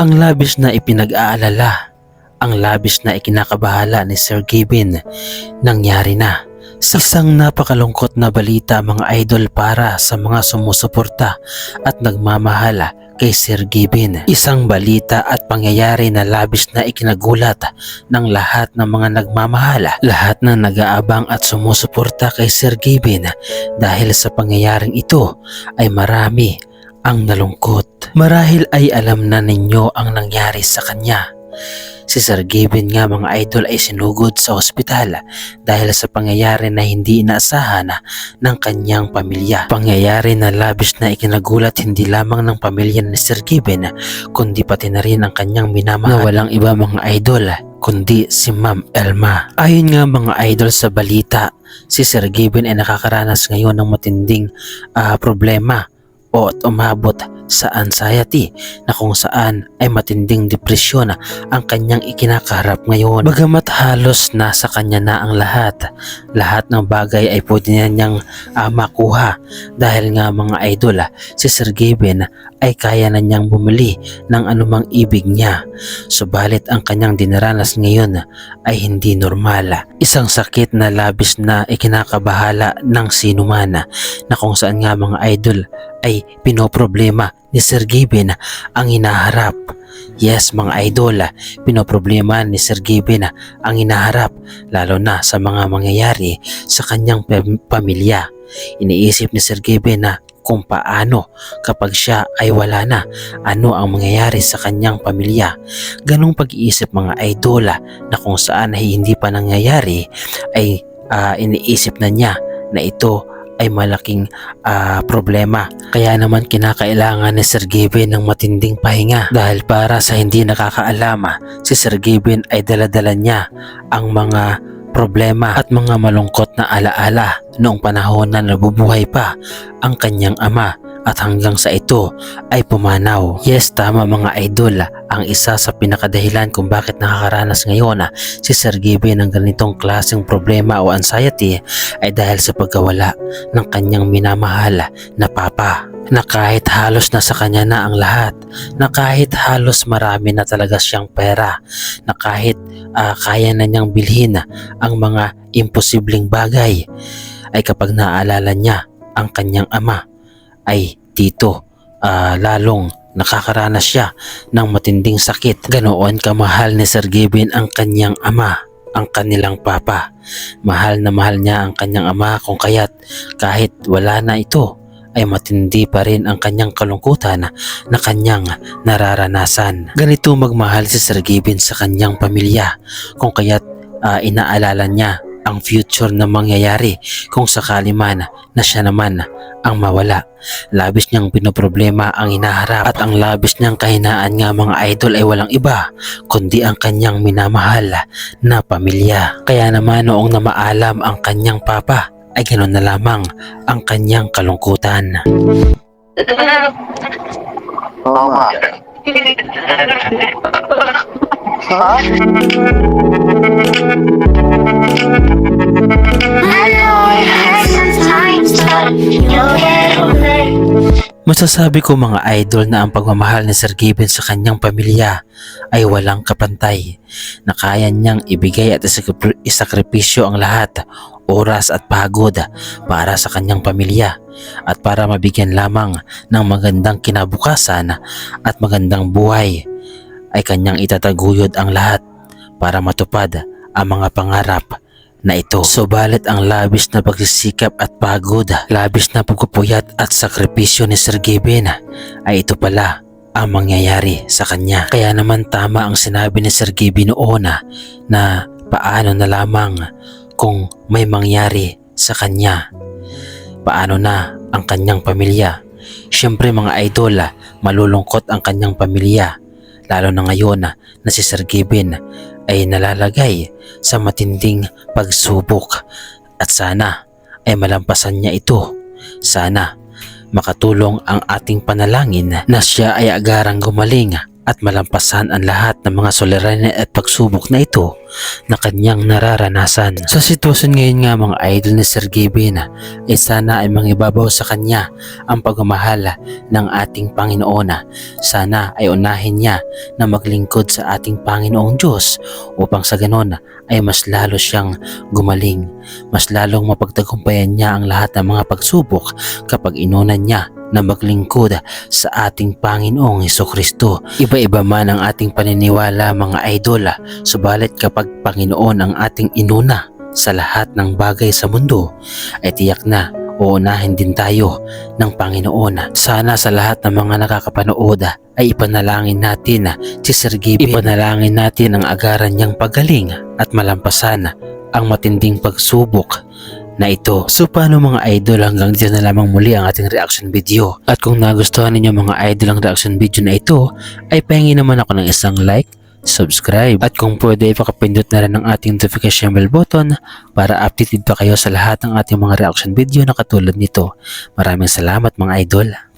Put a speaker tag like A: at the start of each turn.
A: Ang labis na ipinag-aalala, ang labis na ikinakabahala ni Sir Given, nangyari na. Sa isang napakalungkot na balita mga idol para sa mga sumusuporta at nagmamahala kay Sir Given. Isang balita at pangyayari na labis na ikinagulat ng lahat ng mga nagmamahala, lahat na nag-aabang at sumusuporta kay Sir Given. Dahil sa pangyayaring ito ay marami ang nalungkot. Marahil ay alam na ninyo ang nangyari sa kanya. Si Sir Given nga mga idol ay sinugod sa ospital dahil sa pangyayari na hindi inaasahan ng kanyang pamilya. Pangyayari na labis na ikinagulat hindi lamang ng pamilya ni Sir Given kundi pati na rin ang kanyang minamahal na walang iba mga idol kundi si Ma'am Elma. Ayon nga mga idol sa balita, si Sir Given ay nakakaranas ngayon ng matinding problema o at umabot sa anxiety na kung saan ay matinding depresyon ang kanyang ikinakaharap ngayon. Bagamat halos nasa kanya na ang lahat ng bagay ay pwede na niyang makuha dahil nga mga idol si Sir Given ay kaya na niyang bumili ng anumang ibig niya. Subalit ang kanyang dinaranas ngayon ay hindi normal. Isang sakit na labis na ikinakabahala ng sinuman na kung saan nga mga idol ay pinoproblema ni Sir Given ang hinaharap. Yes mga idol, pinoproblema ni Sir Given ang hinaharap lalo na sa mga mangyayari sa kanyang pamilya. Iniisip ni Sir Given na kung paano kapag siya ay wala na, ano ang mangyayari sa kanyang pamilya. Ganong pag-iisip mga idol na kung saan ay hindi pa nangyayari ay iniisip na niya na ito ay malaking problema. Kaya naman kinakailangan ni Sir Given ng matinding pahinga dahil para sa hindi nakakaalam, si Sir Given ay daladala niya ang mga problema at mga malungkot na alaala noong panahon na nabubuhay pa ang kanyang ama at hanggang sa ito ay pumanaw. Yes, tama mga idol, ang isa sa pinakadahilan kung bakit nakakaranas ngayon si Sir Given ng ganitong klaseng problema o anxiety ay dahil sa pagkawala ng kanyang minamahal na papa, na kahit halos nasa kanya na ang lahat, na kahit halos marami na talaga siyang pera, na kahit kaya na niyang bilhin ang mga imposibleng bagay, ay kapag naaalala niya ang kanyang ama ay dito lalong nakakaranas siya ng matinding sakit. Ganoon kamahal ni Sir Given ang kanyang ama, ang kanilang papa. Mahal na mahal niya ang kanyang ama kung kaya't kahit wala na ito ay matindi pa rin ang kanyang kalungkutan na kanyang nararanasan. Ganito magmahal si Sir Given sa kanyang pamilya kung kaya't inaalala niya ang future na mangyayari kung sakali man na siya naman ang mawala. Labis niyang pinoproblema ang hinaharap at ang labis niyang kahinaan nga mga idol ay walang iba kundi ang kanyang minamahal na pamilya. Kaya naman noong namaalam ang kanyang papa ay ganoon na lamang ang kanyang kalungkutan.
B: Mama. Ha?
A: Masasabi ko mga idol na ang pagmamahal ni Sir Given sa kanyang pamilya ay walang kapantay, na kaya niyang ibigay at isakripisyo ang lahat, oras at pagod para sa kanyang pamilya at para mabigyan lamang ng magandang kinabukasan at magandang buhay ay kanyang itataguyod ang lahat para matupad ang mga pangarap na ito. Subalit ang labis na pagsisikap at pagod, labis na pagpupuyat at sakripisyo ni Sir Given ay ito pala ang mangyayari sa kanya. Kaya naman tama ang sinabi ni Sir Given noon na paano na lamang kung may mangyari sa kanya. Paano na ang kanyang pamilya? Siyempre mga idol, malulungkot ang kanyang pamilya. Lalo na ngayon na si Sir Given ay nalalagay sa matinding pagsubok at sana ay malampasan niya ito. Sana makatulong ang ating panalangin na siya ay agarang gumaling at malampasan ang lahat ng mga suliranin at pagsubok na ito na kanyang nararanasan. Sa sitwasyon ngayon nga mga idol ni Sir Gavin ay sana ay mangibabaw sa kanya ang pagmamahal ng ating Panginoon. Sana ay unahin niya na maglingkod sa ating Panginoong Diyos upang sa ganon ay mas lalo siyang gumaling. Mas lalong mapagtagumpayan niya ang lahat ng mga pagsubok kapag inunan niya na maglingkod sa ating Panginoong Hesukristo. Iba-iba man ang ating paniniwala mga idol, subalit kapag Panginoon ang ating inuna sa lahat ng bagay sa mundo, ay tiyak na uunahin din tayo ng Panginoon. Sana sa lahat ng mga nakakapanood ay ipanalangin natin si Sir Gavin. Ipanalangin natin ang agaran niyang paggaling at malampasan ang matinding pagsubok na ito. So paano mga idol, hanggang dito na lamang muli ang ating reaction video. At kung nagustuhan ninyo mga idol ang reaction video na ito, ay pahingi naman ako ng isang like, subscribe, at kung pwede ipakapindot na rin ang ating notification bell button para updated pa kayo sa lahat ng ating mga reaction video na katulad nito. Maraming salamat mga idol.